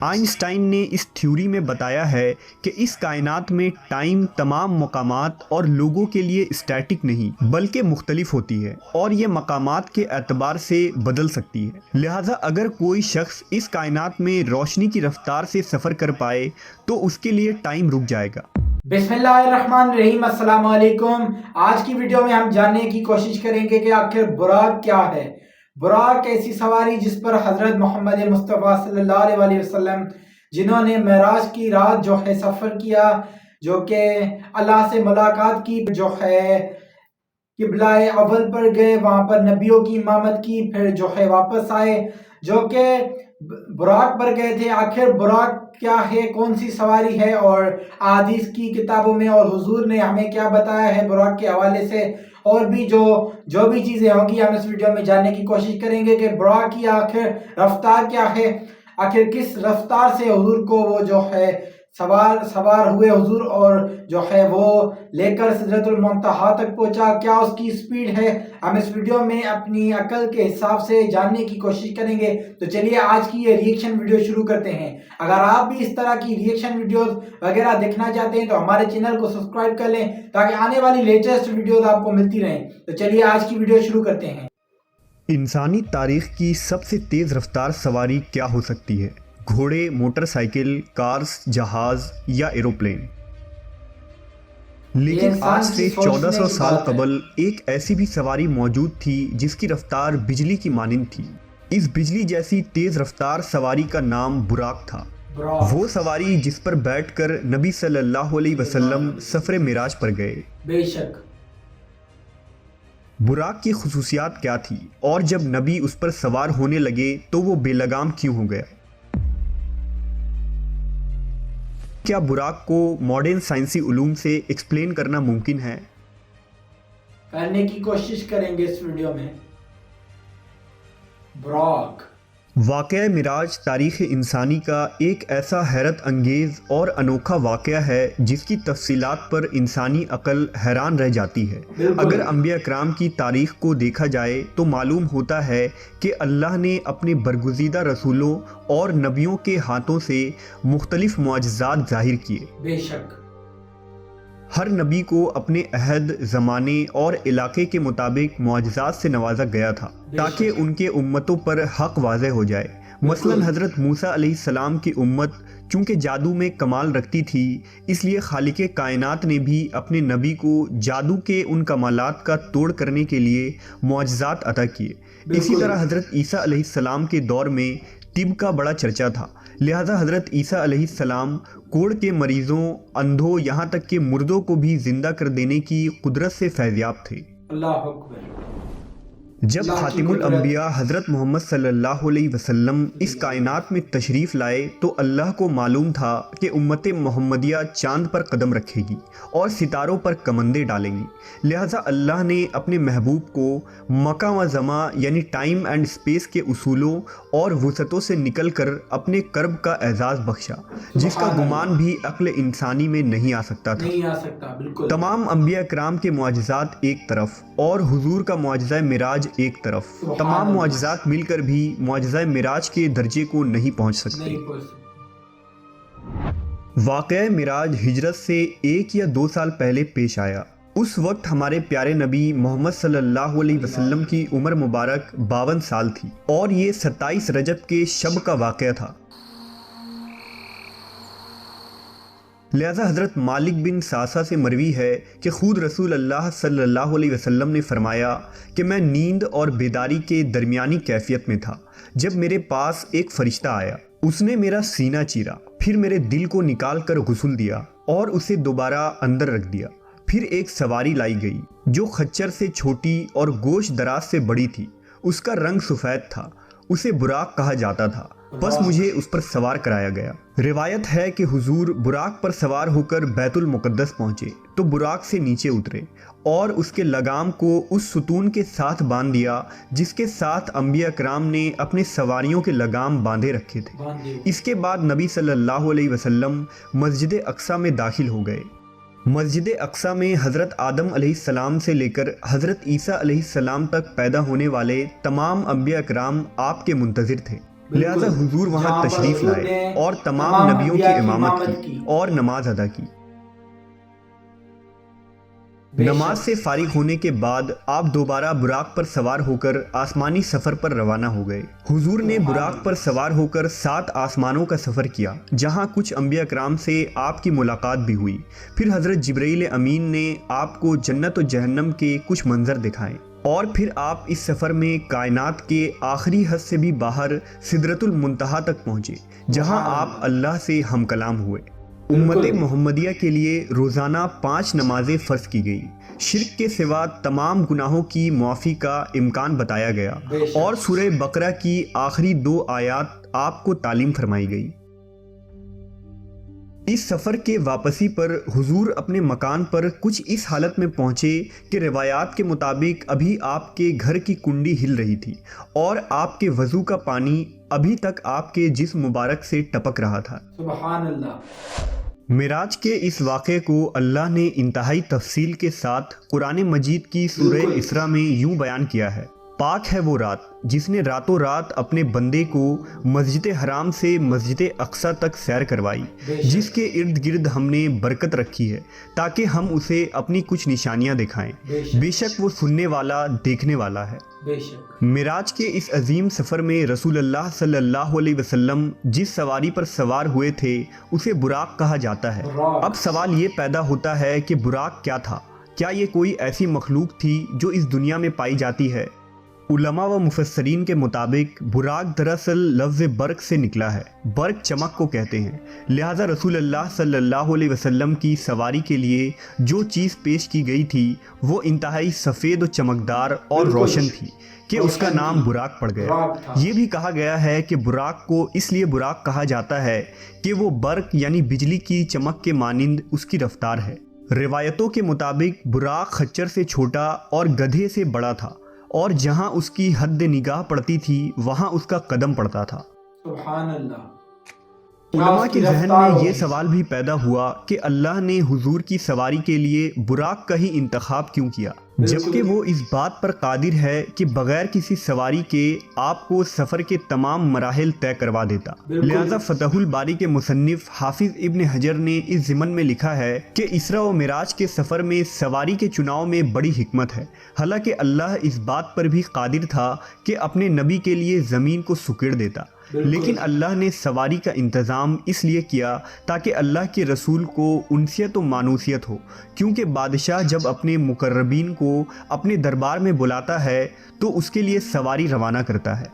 Einstein نے اس theory میں بتایا ہے کہ اس کائنات میں ٹائم تمام مقامات اور لوگوں کے لیے اسٹیٹک نہیں بلکہ مختلف ہوتی ہے اور یہ مقامات کے اعتبار سے بدل سکتی ہے۔ لہٰذا اگر کوئی شخص اس کائنات میں روشنی کی رفتار سے سفر کر پائے تو اس کے لیے ٹائم رک جائے گا۔ بسم اللہ الرحمن الرحیم، السلام علیکم۔ آج کی ویڈیو میں ہم جاننے کی کوشش کریں گے کہ آخر براق کیا ہے۔ براق ایسی سواری جس پر حضرت محمد مصطفیٰ صلی اللہ علیہ وسلم جنہوں نے معراج کی رات جو ہے سفر کیا، جو کہ اللہ سے ملاقات کی، جو ہے قبلہ اول پر گئے، وہاں پر نبیوں کی امامت کی، پھر جو ہے واپس آئے، جو کہ براق پر گئے تھے۔ آخر براق کیا ہے، کون سی سواری ہے، اور احادیث کی کتابوں میں اور حضور نے ہمیں کیا بتایا ہے براق کے حوالے سے، اور بھی جو بھی چیزیں ہوں گی ہم اس ویڈیو میں جاننے کی کوشش کریں گے کہ براق کی آخر رفتار کیا ہے، آخر کس رفتار سے حضور کو وہ جو ہے سوار ہوئے حضور، اور جو ہے وہ لے کر سدرۃ المنتہا تک پہنچا، کیا اس کی سپیڈ ہے۔ ہم اس ویڈیو میں اپنی عقل کے حساب سے جاننے کی کوشش کریں گے۔ تو چلیے آج کی یہ ریئیکشن ویڈیو شروع کرتے ہیں۔ اگر آپ بھی اس طرح کی ریئیکشن ویڈیوز وغیرہ دیکھنا چاہتے ہیں تو ہمارے چینل کو سبسکرائب کر لیں تاکہ آنے والی لیٹسٹ ویڈیوز آپ کو ملتی رہیں۔ تو چلیے آج کی ویڈیو شروع کرتے ہیں۔ انسانی تاریخ کی سب سے تیز رفتار سواری کیا ہو سکتی ہے؟ گھوڑے، موٹر سائیکل، کارز، جہاز یا ایروپلین؟ لیکن آج سے 1400 سال قبل ایک ایسی بھی سواری موجود تھی جس کی رفتار بجلی کی مانند تھی۔ اس بجلی جیسی تیز رفتار سواری کا نام براق تھا، وہ سواری جس پر بیٹھ کر نبی صلی اللہ علیہ وسلم سفر معراج پر گئے۔ بے شک براق کی خصوصیات کیا تھی، اور جب نبی اس پر سوار ہونے لگے تو وہ بے لگام کیوں ہو گیا؟ کیا براق کو ماڈرن سائنسی علوم سے ایکسپلین کرنا ممکن ہے؟ کرنے کی کوشش کریں گے اس ویڈیو میں۔ براق واقعہ معراج تاریخ انسانی کا ایک ایسا حیرت انگیز اور انوکھا واقعہ ہے جس کی تفصیلات پر انسانی عقل حیران رہ جاتی ہے۔ اگر انبیاء کرام کی تاریخ کو دیکھا جائے تو معلوم ہوتا ہے کہ اللہ نے اپنے برگزیدہ رسولوں اور نبیوں کے ہاتھوں سے مختلف معجزات ظاہر کیے۔ بے شک ہر نبی کو اپنے عہد، زمانے اور علاقے کے مطابق معجزات سے نوازا گیا تھا تاکہ ان کے امتوں پر حق واضح ہو جائے۔ مثلاً حضرت موسیٰ علیہ السلام کی امت چونکہ جادو میں کمال رکھتی تھی، اس لیے خالق کائنات نے بھی اپنے نبی کو جادو کے ان کمالات کا توڑ کرنے کے لیے معجزات عطا کیے۔ اسی طرح حضرت عیسیٰ علیہ السلام کے دور میں طب کا بڑا چرچا تھا، لہٰذا حضرت عیسیٰ علیہ السلام کوڑ کے مریضوں، اندھوں، یہاں تک کہ مردوں کو بھی زندہ کر دینے کی قدرت سے فیضیاب تھے۔ اللہ اکبر۔ جب خاتم الانبیاء حضرت محمد صلی اللہ علیہ وسلم اس کائنات میں تشریف لائے تو اللہ کو معلوم تھا کہ امت محمدیہ چاند پر قدم رکھے گی اور ستاروں پر کمندیں ڈالیں گی، لہٰذا اللہ نے اپنے محبوب کو مکان و زمان یعنی ٹائم اینڈ اسپیس کے اصولوں اور وسعتوں سے نکل کر اپنے کرب کا اعزاز بخشا جس کا گمان بھی عقل انسانی میں نہیں آ سکتا تھا۔ بالکل تمام انبیاء کرام کے معجزات ایک طرف اور حضور کا معجزہ معراج ایک طرف، تمام معجزات مل کر بھی معجزہ معراج کے درجے کو نہیں پہنچ سکتے۔ واقعہ معراج ہجرت سے 1 یا 2 سال پہلے پیش آیا۔ اس وقت ہمارے پیارے نبی محمد صلی اللہ علیہ وسلم کی عمر مبارک 52 سال تھی، اور یہ 27 رجب کے شب کا واقعہ تھا۔ لہذا حضرت مالک بن ساسا سے مروی ہے کہ خود رسول اللہ صلی اللہ علیہ وسلم نے فرمایا کہ میں نیند اور بیداری کے درمیانی کیفیت میں تھا جب میرے پاس ایک فرشتہ آیا۔ اس نے میرا سینہ چیرا، پھر میرے دل کو نکال کر غسل دیا اور اسے دوبارہ اندر رکھ دیا۔ پھر ایک سواری لائی گئی جو خچر سے چھوٹی اور گوش دراز سے بڑی تھی، اس کا رنگ سفید تھا، اسے براق کہا جاتا تھا، بس مجھے اس پر سوار کرایا گیا۔ روایت ہے کہ حضور براق پر سوار ہو کر بیت المقدس پہنچے تو براق سے نیچے اترے اور اس کے لگام کو اس ستون کے ساتھ باندھ دیا جس کے ساتھ انبیاء کرام نے اپنے سواریوں کے لگام باندھے رکھے تھے۔ اس کے بعد نبی صلی اللہ علیہ وسلم مسجد اقصیٰ میں داخل ہو گئے۔ مسجد اقصیٰ میں حضرت آدم علیہ السلام سے لے کر حضرت عیسیٰ علیہ السلام تک پیدا ہونے والے تمام انبیاء کرام آپ کے منتظر تھے۔ لہذا حضور وہاں جہاں پر تشریف حضور لائے نے اور تمام نبیوں کی انبیاء امامت کی اور نماز ادا کی۔ نماز سے فارغ ہونے کے بعد آپ دوبارہ براق پر سوار ہو کر آسمانی سفر پر روانہ ہو گئے۔ حضور نے براق پر سوار ہو کر 7 آسمانوں کا سفر کیا، جہاں کچھ انبیاء کرام سے آپ کی ملاقات بھی ہوئی۔ پھر حضرت جبرائیل امین نے آپ کو جنت و جہنم کے کچھ منظر دکھائے، اور پھر آپ اس سفر میں کائنات کے آخری حد سے بھی باہر سدرۃ المنتہا تک پہنچے، جہاں آپ اللہ سے ہم کلام ہوئے۔ امت محمدیہ کے لیے روزانہ 5 نمازیں فرض کی گئی، شرک کے سوا تمام گناہوں کی معافی کا امکان بتایا گیا، اور سورہ بقرہ کی آخری 2 آیات آپ کو تعلیم فرمائی گئی۔ اس سفر کے واپسی پر حضور اپنے مکان پر کچھ اس حالت میں پہنچے کہ روایات کے مطابق ابھی آپ کے گھر کی کنڈی ہل رہی تھی، اور آپ کے وضو کا پانی ابھی تک آپ کے جسم مبارک سے ٹپک رہا تھا۔ سبحان اللہ۔ معراج کے اس واقعے کو اللہ نے انتہائی تفصیل کے ساتھ قرآن مجید کی سورہ اسراء میں یوں بیان کیا ہے: پاک ہے وہ رات جس نے راتوں رات اپنے بندے کو مسجد حرام سے مسجد اقصیٰ تک سیر کروائی، جس کے ارد گرد ہم نے برکت رکھی ہے تاکہ ہم اسے اپنی کچھ نشانیاں دکھائیں۔ بے شک وہ سننے والا دیکھنے والا ہے۔ معراج کے اس عظیم سفر میں رسول اللہ صلی اللہ علیہ وسلم جس سواری پر سوار ہوئے تھے اسے براق کہا جاتا ہے۔ اب سوال یہ پیدا ہوتا ہے کہ براق کیا تھا؟ کیا یہ کوئی ایسی مخلوق تھی جو اس دنیا میں پائی جاتی ہے؟ علماء و مفسرین کے مطابق براق دراصل لفظ برق سے نکلا ہے۔ برق چمک کو کہتے ہیں، لہٰذا رسول اللہ صلی اللہ علیہ وسلم کی سواری کے لیے جو چیز پیش کی گئی تھی وہ انتہائی سفید و چمکدار اور روشن تھی کہ اس کا نام براق پڑ گیا۔ یہ بھی کہا گیا ہے کہ براق کو اس لیے براق کہا جاتا ہے کہ وہ برق یعنی بجلی کی چمک کے مانند اس کی رفتار ہے۔ روایتوں کے مطابق براق خچر سے چھوٹا اور گدھے سے بڑا تھا، اور جہاں اس کی حد نگاہ پڑتی تھی وہاں اس کا قدم پڑتا تھا۔ سبحان اللہ۔ علماء کے ذہن میں یہ سوال بھی پیدا ہوا کہ اللہ نے حضور کی سواری کے لیے براق کا ہی انتخاب کیوں کیا، جبکہ وہ اس بات پر قادر ہے کہ بغیر کسی سواری کے آپ کو سفر کے تمام مراحل طے کروا دیتا۔ لہذا فتح الباری کے مصنف حافظ ابن حجر نے اس ضمن میں لکھا ہے کہ اسراء و معراج کے سفر میں سواری کے چناؤ میں بڑی حکمت ہے، حالانکہ اللہ اس بات پر بھی قادر تھا کہ اپنے نبی کے لیے زمین کو سکڑ دیتا، لیکن اللہ نے سواری کا انتظام اس لیے کیا تاکہ اللہ کے رسول کو انسیت و مانوسیت ہو، کیونکہ بادشاہ جب اپنے مقربین کو اپنے دربار میں بلاتا ہے تو اس کے لیے سواری روانہ کرتا ہے۔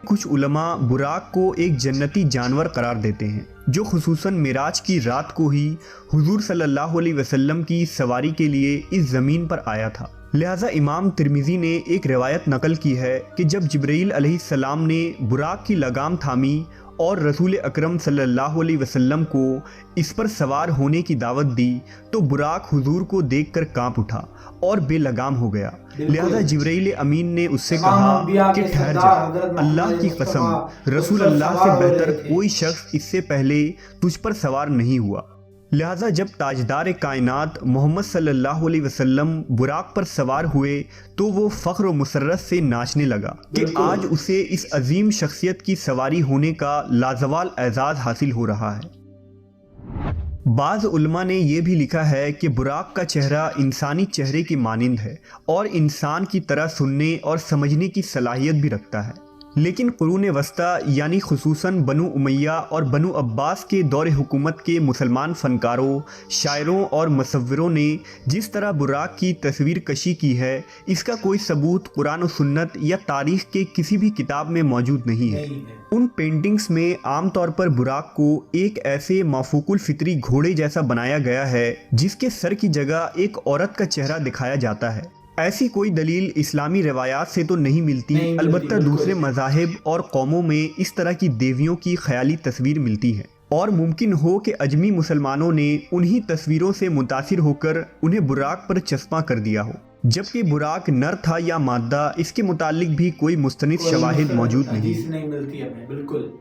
کچھ علماء براق کو ایک جنتی جانور قرار دیتے ہیں جو خصوصاً معراج کی رات کو ہی حضور صلی اللہ علیہ وسلم کی سواری کے لیے اس زمین پر آیا تھا۔ لہٰذا امام ترمذی نے ایک روایت نقل کی ہے کہ جب جبرائیل علیہ السلام نے براق کی لگام تھامی اور رسول اکرم صلی اللہ علیہ وسلم کو اس پر سوار ہونے کی دعوت دی تو براق حضور کو دیکھ کر کانپ اٹھا اور بے لگام ہو گیا۔ لہذا جبرائیل امین نے اس سے کہا کہ ٹھہر جا، اللہ کی قسم رسول اللہ سے بہتر کوئی شخص اس سے پہلے تجھ پر سوار نہیں ہوا۔ لہٰذا جب تاجدار کائنات محمد صلی اللہ علیہ وسلم براق پر سوار ہوئے تو وہ فخر و مسرت سے ناچنے لگا کہ آج اسے اس عظیم شخصیت کی سواری ہونے کا لازوال اعزاز حاصل ہو رہا ہے۔ بعض علماء نے یہ بھی لکھا ہے کہ براق کا چہرہ انسانی چہرے کی مانند ہے اور انسان کی طرح سننے اور سمجھنے کی صلاحیت بھی رکھتا ہے، لیکن قرون وسطیٰ یعنی خصوصاً بنو امیہ اور بنو عباس کے دور حکومت کے مسلمان فنکاروں، شاعروں اور مصوروں نے جس طرح براق کی تصویر کشی کی ہے اس کا کوئی ثبوت قرآن و سنت یا تاریخ کے کسی بھی کتاب میں موجود نہیں ہے۔ ان پینٹنگز میں عام طور پر براق کو ایک ایسے مافوق الفطری گھوڑے جیسا بنایا گیا ہے جس کے سر کی جگہ ایک عورت کا چہرہ دکھایا جاتا ہے۔ ایسی کوئی دلیل اسلامی روایات سے تو نہیں ملتی، البتہ دوسرے مذاہب اور قوموں میں اس طرح کی دیویوں کی خیالی تصویر ملتی ہے، اور ممکن ہو کہ اجمی مسلمانوں نے انہی تصویروں سے متاثر ہو کر انہیں براق پر چسپاں کر دیا ہو، جبکہ براق نر تھا یا مادہ اس کے متعلق بھی کوئی مستند شواہد موجود نہیں۔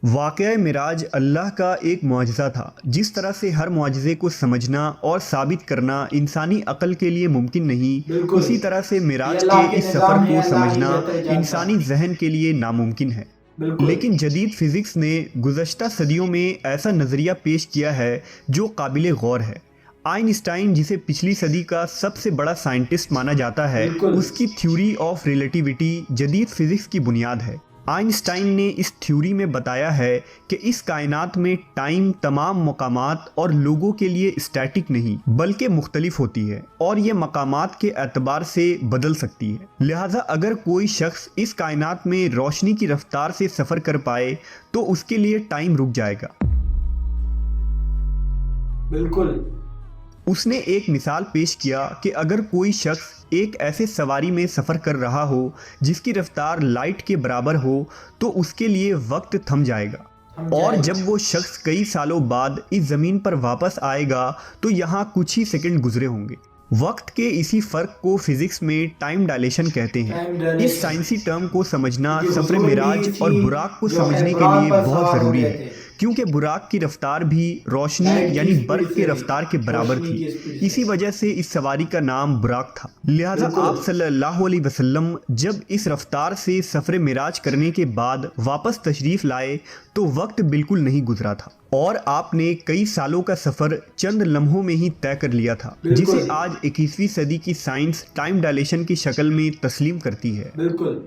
واقعہ معراج اللہ کا ایک معجزہ تھا۔ جس طرح سے ہر معجزے کو سمجھنا اور ثابت کرنا انسانی عقل کے لیے ممکن نہیں، اسی طرح سے معراج کے اس سفر کو سمجھنا انسانی ذہن کے لیے ناممکن ہے۔ لیکن جدید فزکس نے گزشتہ صدیوں میں ایسا نظریہ پیش کیا ہے جو قابل غور ہے۔ آئنسٹائن، جسے پچھلی صدی کا سب سے بڑا سائنٹسٹ مانا جاتا ہے، اس کی تھیوری آف ریلیٹیوٹی جدید فزکس کی بنیاد ہے۔ آئنسٹائن نے اس تھیوری میں بتایا ہے کہ اس کائنات میں ٹائم تمام مقامات اور لوگوں کے لیے اسٹیٹک نہیں بلکہ مختلف ہوتی ہے، اور یہ مقامات کے اعتبار سے بدل سکتی ہے۔ لہٰذا اگر کوئی شخص اس کائنات میں روشنی کی رفتار سے سفر کر پائے تو اس کے لیے ٹائم رک جائے گا۔ بالکل۔ اس نے ایک مثال پیش کیا کہ اگر کوئی شخص ایک ایسے سواری میں سفر کر رہا ہو جس کی رفتار لائٹ کے برابر ہو تو اس کے لیے وقت تھم جائے گا، اور جب وہ شخص کئی سالوں بعد اس زمین پر واپس آئے گا تو یہاں کچھ ہی سیکنڈ گزرے ہوں گے۔ وقت کے اسی فرق کو فزکس میں ٹائم ڈائلیشن کہتے ہیں۔ اس سائنسی ٹرم کو سمجھنا سفر معراج اور براق کو سمجھنے کے لیے بہت ضروری ہے، کیونکہ براق کی رفتار بھی روشنی یعنی برق کی رفتار کے برابر تھی، اسی وجہ سے اس سواری کا نام براق تھا۔ لہٰذا آپ صلی اللہ علیہ وسلم جب اس رفتار سے سفر معراج کرنے کے بعد واپس تشریف لائے تو وقت بالکل نہیں گزرا تھا، اور آپ نے کئی سالوں کا سفر چند لمحوں میں ہی طے کر لیا تھا، جسے آج 21ویں صدی کی سائنس ٹائم ڈائلیشن کی شکل میں تسلیم کرتی ہے۔ بالکل۔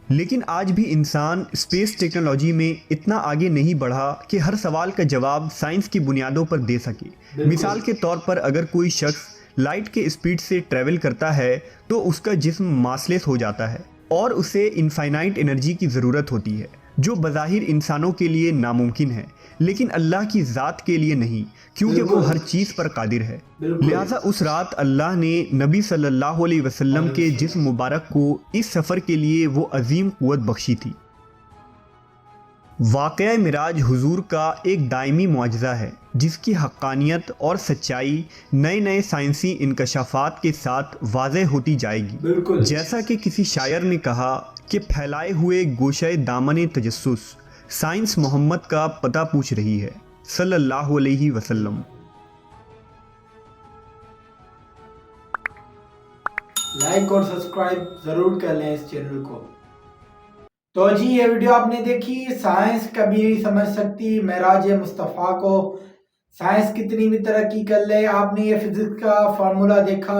لیکن آج بھی انسان اسپیس ٹیکنالوجی میں اتنا آگے نہیں بڑھا کہ ہر سوال کا جواب سائنس کی بنیادوں پر دے سکے۔ مثال کے طور پر اگر کوئی شخص لائٹ کے اسپیڈ سے ٹریول کرتا ہے تو اس کا جسم ماسلیس ہو جاتا ہے اور اسے انفائنائٹ انرجی کی ضرورت ہوتی ہے، جو بظاہر انسانوں کے لیے ناممکن ہے، لیکن اللہ کی ذات کے لیے نہیں، کیونکہ وہ ہر چیز پر قادر ہے۔ لہٰذا اس رات اللہ نے نبی صلی اللہ علیہ وسلم کے جسم مبارک کو اس سفر کے لیے وہ عظیم قوت بخشی تھی۔ واقعہ معراج حضور کا ایک دائمی معجزہ ہے جس کی حقانیت اور سچائی نئے نئے سائنسی انکشافات کے ساتھ واضح ہوتی جائے گی۔ جیسا کہ کسی شاعر نے کہا کہ پھیلائے ہوئے گوشۂ دامن تجسس سائنس محمد کا پتہ پوچھ رہی ہے، صلی اللہ علیہ وسلم۔ لائک اور سبسکرائب ضرور کر لیں اس چینل کو۔ تو جی یہ ویڈیو آپ نے دیکھی، سائنس کبھی نہیں سمجھ سکتی معراج مصطفیٰ کو، سائنس کتنی بھی ترقی کر لے۔ آپ نے یہ فزکس کا فارمولا دیکھا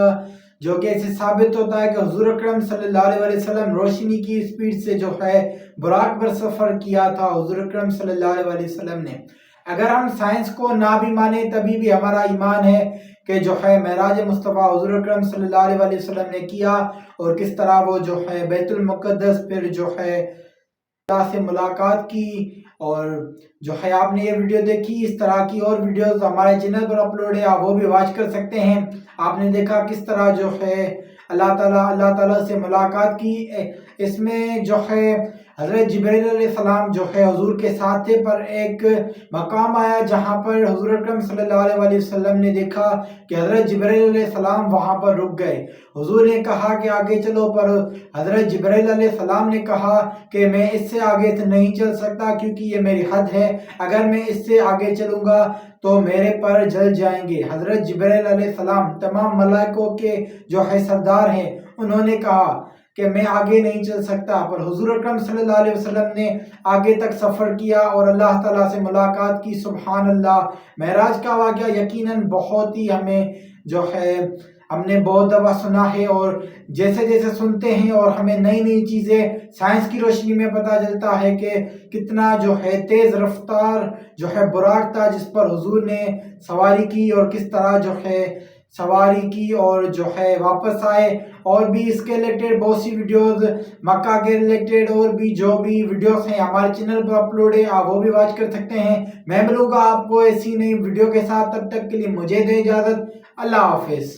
جو کہ اسے ثابت ہوتا ہے کہ حضور اکرم صلی اللہ علیہ وسلم روشنی کی اسپیڈ سے جو ہے براق پر سفر کیا تھا حضور اکرم صلی اللہ علیہ وسلم نے۔ اگر ہم سائنس کو نہ بھی مانیں تبھی بھی ہمارا ایمان ہے کہ جو ہے معراج مصطفیٰ حضور اکرم صلی اللہ علیہ وسلم نے کیا، اور کس طرح وہ جو ہے بیت المقدس پھر جو ہے اللہ سے ملاقات کی، اور جو ہے آپ نے یہ ویڈیو دیکھی۔ اس طرح کی اور ویڈیوز ہمارے چینل پر اپلوڈ ہے، آپ وہ بھی واچ کر سکتے ہیں۔ آپ نے دیکھا کس طرح جو ہے اللہ تعالیٰ سے ملاقات کی۔ اس میں جو ہے حضرت جبرائیل علیہ السلام جو ہے حضور کے ساتھ تھے، پر ایک مقام آیا جہاں پر حضور اکرم صلی اللہ علیہ وسلم نے دیکھا کہ حضرت جبرائیل علیہ السلام وہاں پر رک گئے۔ حضور نے کہا کہ آگے چلو، پر حضرت جبرائیل علیہ السلام نے کہا کہ میں اس سے آگے نہیں چل سکتا کیونکہ یہ میری حد ہے، اگر میں اس سے آگے چلوں گا تو میرے پر جل جائیں گے۔ حضرت جبرائیل علیہ السلام تمام ملائکوں کے جو ہے سردار ہیں، انہوں نے کہا کہ میں آگے نہیں چل سکتا، پر حضور اکرم صلی اللہ علیہ وسلم نے آگے تک سفر کیا اور اللہ تعالیٰ سے ملاقات کی۔ سبحان اللہ۔ معراج کا واقعہ یقیناً بہت ہی ہمیں جو ہے ہم نے بہت دفعہ سنا ہے، اور جیسے جیسے سنتے ہیں اور ہمیں نئی نئی چیزیں سائنس کی روشنی میں پتہ چلتا ہے کہ کتنا جو ہے تیز رفتار جو ہے براق تھا جس پر حضور نے سواری کی، اور کس طرح جو ہے سواری کی اور جو ہے واپس آئے۔ اور بھی اس کے ریلیٹڈ بہت سی ویڈیوز مکہ کے ریلیٹڈ اور بھی جو بھی ویڈیوز ہیں ہمارے چینل پر اپلوڈ ہے، آپ وہ بھی واچ کر سکتے ہیں۔ میں ملوں گا آپ کو ایسی نئی ویڈیو کے ساتھ، تب تک کے لیے مجھے دیں اجازت۔ اللہ حافظ۔